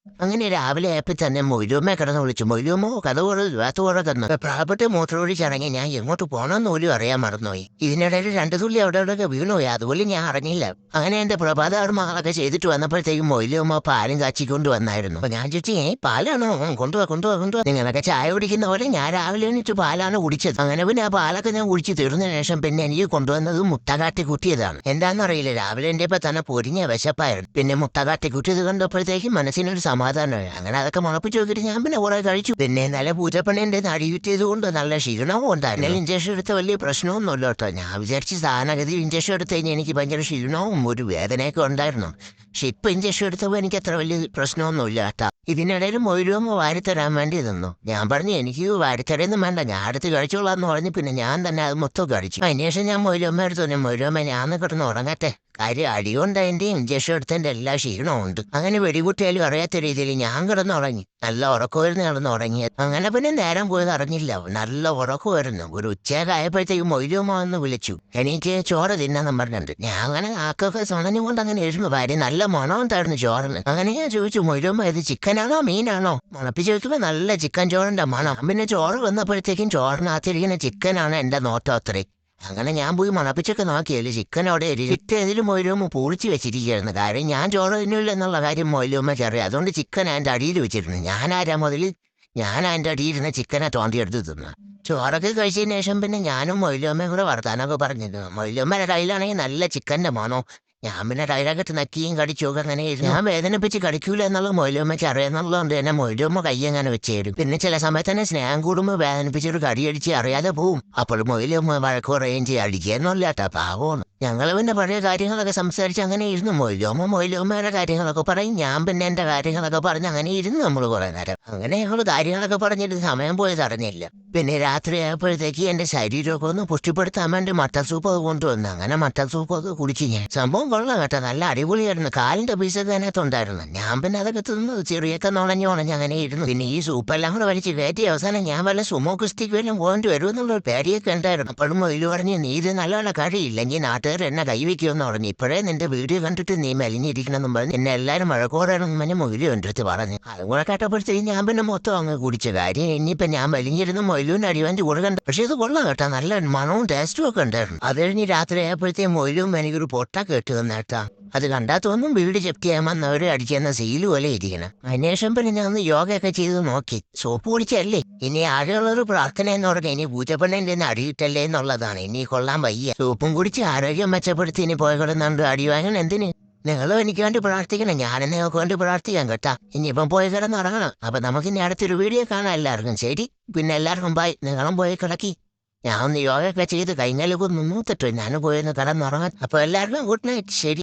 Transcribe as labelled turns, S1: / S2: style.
S1: അങ്ങനെ രാവിലെ ആയപ്പോൾ തന്നെ മൊയ്ലുമ്മ കിടന്ന് വിളിച്ചു. മൊയ്ലുമ്മോ കഥ തുറന്നു. പ്രാപ്പട്ട് മൂത്രമൊഴിച്ചിറങ്ങി. ഞാൻ എങ്ങോട്ട് പോകണമെന്ന് പോലും അറിയാൻ മറന്നുപോയി. ഇതിനിടയിൽ രണ്ടു തുള്ളി അവിടെ ഇവിടെയൊക്കെ വീണുപോയി. അതുപോലെ ഞാൻ അറിഞ്ഞില്ല. അങ്ങനെ എന്റെ പ്രഭാതാർമകളൊക്കെ ചെയ്തിട്ട് വന്നപ്പോഴത്തേക്കും മൊയ്ലുമ്മ പാലും കാച്ചിക്കൊണ്ട് വന്നായിരുന്നു. അപ്പൊ ഞാൻ ചോദിച്ചു, പാലാണോ? കൊണ്ടുപോവാ. നിങ്ങളൊക്കെ ചായ കുടിക്കുന്ന പോലെ ഞാൻ രാവിലെ എണീറ്റ് പാലാണ് കുടിച്ചത്. അങ്ങനെ പിന്നെ ആ പാലൊക്കെ ഞാൻ കുടിച്ച് തീർന്നതിന് ശേഷം പിന്നെ എനിക്ക് കൊണ്ടുവന്നത് മുട്ട കാട്ടി കുട്ടിയതാണ്. എന്താണെന്നറിയില്ല, രാവിലെ എന്റെ ഇപ്പൊ തന്നെ പൊരിഞ്ഞ വിശപ്പായിരുന്നു. പിന്നെ മുട്ട കാട്ടി കുട്ടിയത് കണ്ടപ്പോഴത്തേക്കും മനസ്സിനൊരു സമാധാനമായി. അങ്ങനെ അതൊക്കെ മുളപ്പിച്ച് നോക്കിയിട്ട് ഞാൻ പിന്നെ കുറെ കഴിച്ചു. പിന്നെ നല്ല പൂജപ്പണിന്റെ നടിയുറ്റിയത് കൊണ്ട് നല്ല ക്ഷീണവും ഉണ്ടായിരുന്നു. ഇഞ്ചക്ഷൻ എടുത്ത വലിയ പ്രശ്നമൊന്നുമില്ല കേട്ടോ. ഞാൻ വിചാരിച്ച് സാധാരണഗതി ഇഞ്ചക്ഷൻ എടുത്തു കഴിഞ്ഞാൽ എനിക്ക് ഭയങ്കര ക്ഷീണവും ഒരു വേദനയൊക്കെ ഉണ്ടായിരുന്നു. പക്ഷെ ഇപ്പൊ ഇഞ്ചക്ഷൻ എടുത്തപ്പോൾ എനിക്ക് അത്ര വലിയ പ്രശ്നമൊന്നുമില്ല കേട്ടാ. ഇതിനിടയിൽ മൊയ്ലുമ്മ വാരിത്തരാൻ വേണ്ടി നിന്നു. ഞാൻ പറഞ്ഞു, എനിക്ക് വാരിത്തരയൊന്നും വേണ്ട, ഞാൻ അടുത്ത് കഴിച്ചോളാന്ന് പറഞ്ഞു. പിന്നെ ഞാൻ തന്നെ അത് മൊത്തം കഴിച്ചു. അതിനുശേഷം ഞാൻ മൊയ്ലുമ്മ എടുത്തു. മൊയ്ലുമ്മ ഞാൻ കിടന്ന് ഉറങ്ങട്ടെ, കാര്യം അടികൊണ്ടതിന്റെ ഇഞ്ചക്ഷൻ എടുത്തതിന്റെ എല്ലാ ക്ഷീണവും ഉണ്ട്. അങ്ങനെ വെടികുട്ടിയാലും അറിയാത്ത രീതിയിൽ ഞാൻ കിടന്നുറങ്ങി. നല്ല ഉറക്കമായിരുന്നു കിടന്നുറങ്ങിയത്. അങ്ങനെ പിന്നെ നേരം പോയത് അറിഞ്ഞില്ല. നല്ല ഉറക്കമായിരുന്നു. ഒരു ഉച്ചയൊക്കെ ആയപ്പോഴത്തേക്കും മൊയ്ലുമ്മ വന്ന് വിളിച്ചു. എനിക്ക് ചോറ് തിന്നാന്ന് പറഞ്ഞിട്ടുണ്ട്. ഞാൻ അങ്ങനെ ആക്കൊക്കെ സുണഞ്ഞുകൊണ്ട് അങ്ങനെ ഇരുന്നു. കാര്യം നല്ല മണം ഉണ്ടായിരുന്നു ചോറിന്. അങ്ങനെ ഞാൻ ചോദിച്ചു, മൊയ്ലുമ്മ ഇത് ചിക്കനാണോ മീനാണോ? മുളപ്പിച്ച് ചോദിക്കുമ്പോ നല്ല ചിക്കൻ ചോറിന്റെ മണം. പിന്നെ ചോറ് വന്നപ്പോഴത്തേക്കും ചോറിനകത്തിരിക്കുന്ന ചിക്കനാണ് എന്റെ നോട്ടം അത്രേ. അങ്ങനെ ഞാൻ പോയി മണപ്പിച്ചൊക്കെ നോക്കിയല്ലേ, ചിക്കൻ അവിടെ ഏതിലും മൊയ്ലുമ്മ പൂളിച്ച് വെച്ചിരിക്കുകയായിരുന്നു. കാര്യം ഞാൻ ചോറ് തിന്നില്ല എന്നുള്ള കാര്യം മൊയ്ലുമ്മയ്ക്ക് അറിയാം. അതുകൊണ്ട് ചിക്കൻ അതിന്റെ അടിയിൽ വെച്ചിരുന്നു. ഞാനാരാ മുതൽ ഞാൻ അതിന്റെ അടിയിരുന്ന ചിക്കനെ തോണ്ടിയെടുത്ത് തിന്നു. ചോറൊക്കെ കഴിച്ചതിന് ശേഷം പിന്നെ ഞാനും മൊയ്ലുമ്മയും കൂടെ വർത്താനൊക്കെ പറഞ്ഞിരുന്നു. മൊയ്ലുമ്മയുടെ കയ്യിലാണെങ്കിൽ നല്ല ചിക്കന്റെ മണോ. ഞാൻ പിന്നെ ടൈലകത്ത് നക്കിയും കടിച്ചൊക്കെ അങ്ങനെ ഞാൻ വേദനിപ്പിച്ച് കടിക്കൂല എന്നുള്ള മൊയ്ലുമ്മയ്ക്ക് അറിയാന്നുള്ളതുകൊണ്ട് തന്നെ മൊയ്ലുമ്മ കൈ അങ്ങനെ വെച്ച് തരും. പിന്നെ ചില സമയത്ത് തന്നെ സ്നേഹം കൂടുമ്പോൾ വേദനിപ്പിച്ചൊരു കടിയടിച്ച് അറിയാതെ പോവും. അപ്പോൾ മൊയ്ലുമ്മ വഴക്ക് പറയുകയും ചെയ്യും. അടിക്കുകയെന്നല്ല കേട്ടോ, പാവമാണ്. ഞങ്ങൾ പിന്നെ പഴയ കാര്യങ്ങളൊക്കെ സംസാരിച്ച് അങ്ങനെ ഇരുന്നു. മൊയ്ലുമ്മയുടെ കാര്യങ്ങളൊക്കെ പറയും, ഞാൻ പിന്നെ എന്റെ കാര്യങ്ങളൊക്കെ പറഞ്ഞ് അങ്ങനെ ഇരുന്നു നമ്മൾ കുറെ നേരം. അങ്ങനെ ഞങ്ങൾ കാര്യങ്ങളൊക്കെ പറഞ്ഞിട്ട് സമയം പോയത് അറിഞ്ഞില്ല. പിന്നെ രാത്രി ആയപ്പോഴത്തേക്ക് എന്റെ ശരീരമൊക്കെ ഒന്ന് പുഷ്ടിപ്പെടുത്താൻ വേണ്ടി മട്ടൻ സൂപ്പ് ഒക്കെ കൊണ്ടുവന്നു. അങ്ങനെ മട്ടൻ സൂപ്പ് ഒക്കെ കുടിച്ചു ഞാൻ. സംഭവം കൊള്ളാം കേട്ടോ, നല്ല അടിപൊളിയായിരുന്നു. കാലിന്റെ പീസൊക്കെ അതിനകത്തുണ്ടായിരുന്നു. ഞാൻ പിന്നെ അതൊക്കെ തിന്നു ചെറിയൊക്കെ നുണഞ്ഞ് അങ്ങനെ ഇരുന്നു. പിന്നെ ഈ സൂപ്പെല്ലാം കൂടെ വലിച്ച് കയറ്റി അവസാനം ഞാൻ വല്ല സുമോ കുസ്തിക്ക് വല്ലതും പോകേണ്ടി വരുമെന്നുള്ള ഒരു പേടിയൊക്കെ ഉണ്ടായിരുന്നു. അപ്പോഴും മൊയ്ലു പറഞ്ഞു, നീ ഇത് നല്ലവണ്ണം കഴിയില്ലെങ്കിൽ നാട്ടുകാർ എന്നെ കൈവയ്ക്കുമെന്ന് പറഞ്ഞു. ഇപ്പോഴേ നിന്റെ വീഡിയോ കണ്ടിട്ട് നീ മെലിഞ്ഞിരിക്കണമെന്നും പറഞ്ഞ് എന്നെ എല്ലാവരും മഴക്കോടാണെന്നും പറഞ്ഞ് മൊയ്ലു എൻ്റെ അടുത്ത് പറഞ്ഞു. അതും കൂടെ കേട്ടപ്പോഴത്തേക്കും ഞാൻ പിന്നെ മൊത്തം അങ്ങ് കുടിച്ച കാര്യം. ഇനിയിപ്പോൾ ഞാൻ മെലിഞ്ഞിരുന്നു മൊയ്ലുവിന് അടിവാഞ്ച് കൊടുക്കണ്ട. പക്ഷേ ഇത് കൊള്ളാം കേട്ടോ, നല്ല മണവും ടേസ്റ്റും ഒക്കെ ഉണ്ടായിരുന്നു. അത് കഴിഞ്ഞ് രാത്രി ആയപ്പോഴത്തേക്കും മൊയ്ലും എനിക്കൊരു പൊട്ട കേട്ട് തന്നേട്ടാ. അത് കണ്ടാൽ തോന്നും വീട് ജപ്തി ചെയ്യാമെന്നവർ അടിച്ചെന്ന സീല് പോലെ ഇരിക്കണം. അതിനുശേഷം പിന്നെ ഞാൻ ഒന്ന് യോഗയൊക്കെ ചെയ്ത് നോക്കി. സോപ്പ് കുടിച്ചല്ലേ, ഇനി ആകെയുള്ളൊരു പ്രാർത്ഥന എന്ന് പറഞ്ഞാൽ ഇനി പൂജപ്പണ്ണിന്റെ അടിയിട്ടല്ലേ എന്നുള്ളതാണ്. ഇനി കൊള്ളാൻ വയ്യ. സോപ്പും കുടിച്ച് ആരോഗ്യം മെച്ചപ്പെടുത്തി ഇനി പോയി കിടന്നുണ്ട് അടി വാങ്ങണം. എന്തിന്? നിങ്ങളും എനിക്ക് വേണ്ടി പ്രാർത്ഥിക്കണം, ഞാനും നിങ്ങൾക്ക് വേണ്ടി പ്രാർത്ഥിക്കാം കേട്ടാ. ഇനിയിപ്പം പോയി കിടന്നുറങ്ങണം. അപ്പൊ നമുക്ക് ഇനി അടുത്തൊരു വീഡിയോ കാണാം എല്ലാവർക്കും. ശരി, പിന്നെ എല്ലാവർക്കും ബൈ. നിങ്ങളും പോയി കിടക്കി. ഞാൻ ഒന്ന് യോഗയൊക്കെ ചെയ്ത് കഴിഞ്ഞാലൊക്കെ നിന്നൂത്തിട്ടു ഞാനും പോയി ഒന്ന് കിടന്നുറങ്ങാം. അപ്പൊ എല്ലാവർക്കും ഗുഡ് നൈറ്റ്. ശരി.